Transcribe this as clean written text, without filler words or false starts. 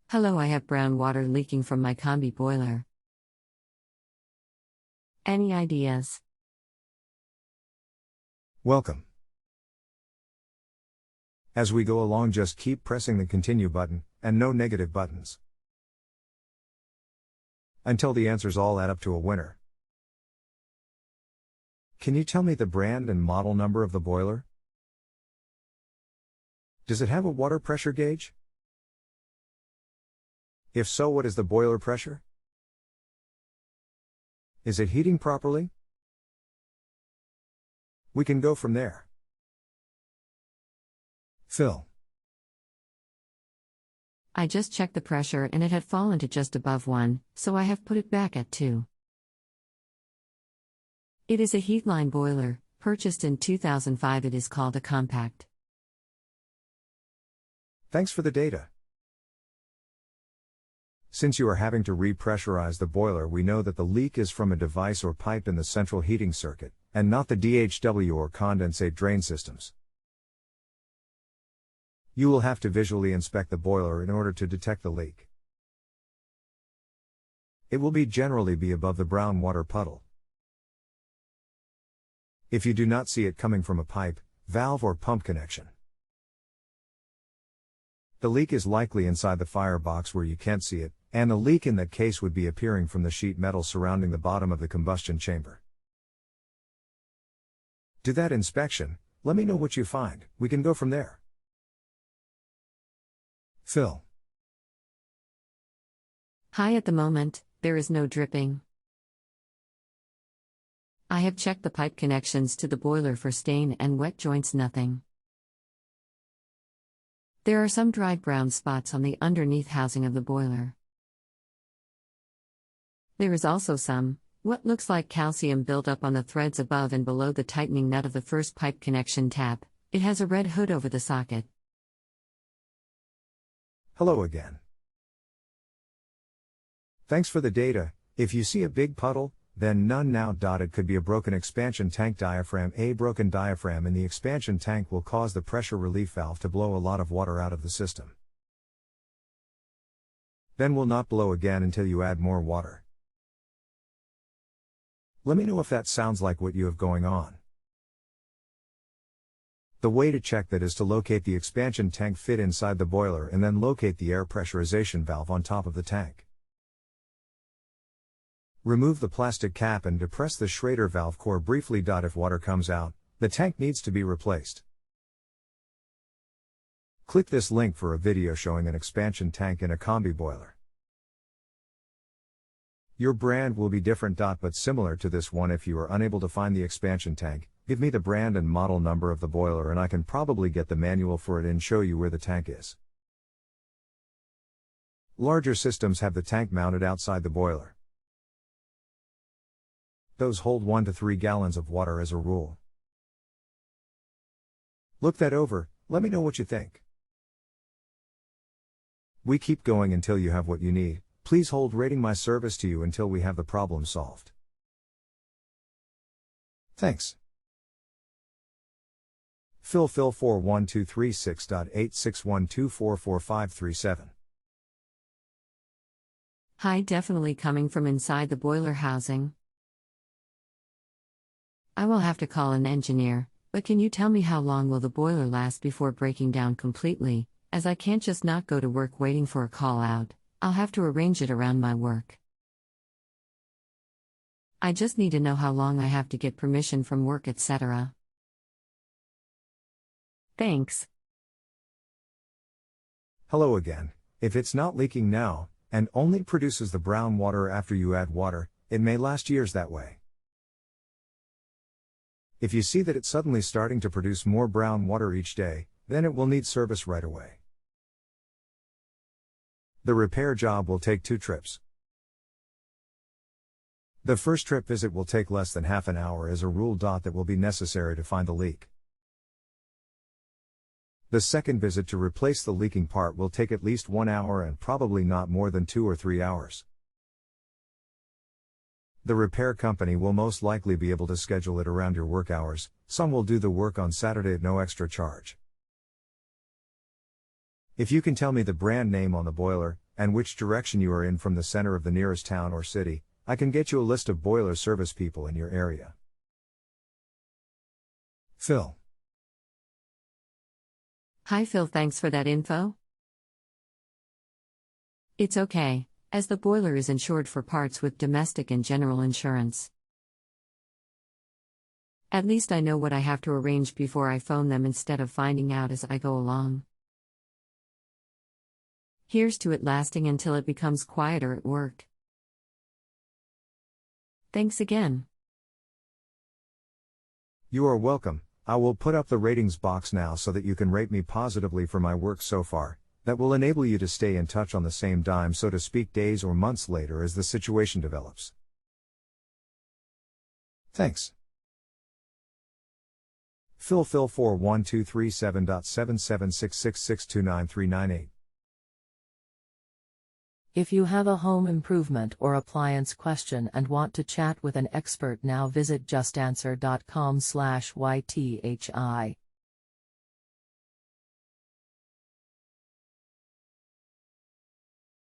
Hello, I have brown water leaking from my combi boiler. Any ideas? Welcome. As we go along, just keep pressing the continue button, and no negative buttons, until the answers all add up to a winner. Can you tell me the brand and model number of the boiler? Does it have a water pressure gauge? If so, what is the boiler pressure? Is it heating properly? We can go from there. Phil. I just checked the pressure and it had fallen to just above 1, so I have put it back at 2. It is a heatline boiler, purchased in 2005. It is called a compact. Thanks for the data. Since you are having to repressurize the boiler, we know that the leak is from a device or pipe in the central heating circuit, and not the DHW or condensate drain systems. You will have to visually inspect the boiler in order to detect the leak. It will generally be above the brown water puddle. If you do not see it coming from a pipe, valve or pump connection, the leak is likely inside the firebox where you can't see it, and the leak in that case would be appearing from the sheet metal surrounding the bottom of the combustion chamber. Do that inspection, let me know what you find, we can go from there. Phil. Hi, at the moment, there is no dripping. I have checked the pipe connections to the boiler for stain and wet joints, nothing. There are some dried brown spots on the underneath housing of the boiler. There is also some, what looks like calcium buildup on the threads above and below the tightening nut of the first pipe connection tab. It has a red hood over the socket. Hello again. Thanks for the data. If you see a big puddle, then none now. It could be a broken expansion tank diaphragm. A broken diaphragm in the expansion tank will cause the pressure relief valve to blow a lot of water out of the system. Then will not blow again until you add more water. Let me know if that sounds like what you have going on. The way to check that is to locate the expansion tank fit inside the boiler and then locate the air pressurization valve on top of the tank. Remove the plastic cap and depress the Schrader valve core briefly. If water comes out, the tank needs to be replaced. Click this link for a video showing an expansion tank in a combi boiler. Your brand will be different, but similar to this one. If you are unable to find the expansion tank, give me the brand and model number of the boiler and I can probably get the manual for it and show you where the tank is. Larger systems have the tank mounted outside the boiler. Those hold 1 to 3 gallons of water as a rule. Look that over, let me know what you think. We keep going until you have what you need. Please hold, rating my service to you until we have the problem solved. Thanks. Phil 41236.8612444537. Hi, definitely coming from inside the boiler housing. I will have to call an engineer, but can you tell me how long will the boiler last before breaking down completely, as I can't just not go to work waiting for a call out. I'll have to arrange it around my work. I just need to know how long I have to get permission from work, etc. Thanks. Hello again. If it's not leaking now, and only produces the brown water after you add water, it may last years that way. If you see that it's suddenly starting to produce more brown water each day, then it will need service right away. The repair job will take 2 trips. The first trip visit will take less than half an hour as a rule. That will be necessary to find the leak. The second visit to replace the leaking part will take at least 1 hour and probably not more than 2 or 3 hours. The repair company will most likely be able to schedule it around your work hours. Some will do the work on Saturday at no extra charge. If you can tell me the brand name on the boiler, and which direction you are in from the center of the nearest town or city, I can get you a list of boiler service people in your area. Phil. Hi Phil, thanks for that info. It's okay, as the boiler is insured for parts with domestic and general insurance. At least I know what I have to arrange before I phone them instead of finding out as I go along. Here's to it lasting until it becomes quieter at work. Thanks again. You are welcome. I will put up the ratings box now so that you can rate me positively for my work so far. That will enable you to stay in touch on the same dime, so to speak, days or months later as the situation develops. Thanks. Phil 41237.7766629398. If you have a home improvement or appliance question and want to chat with an expert now, visit justanswer.com/YTHI.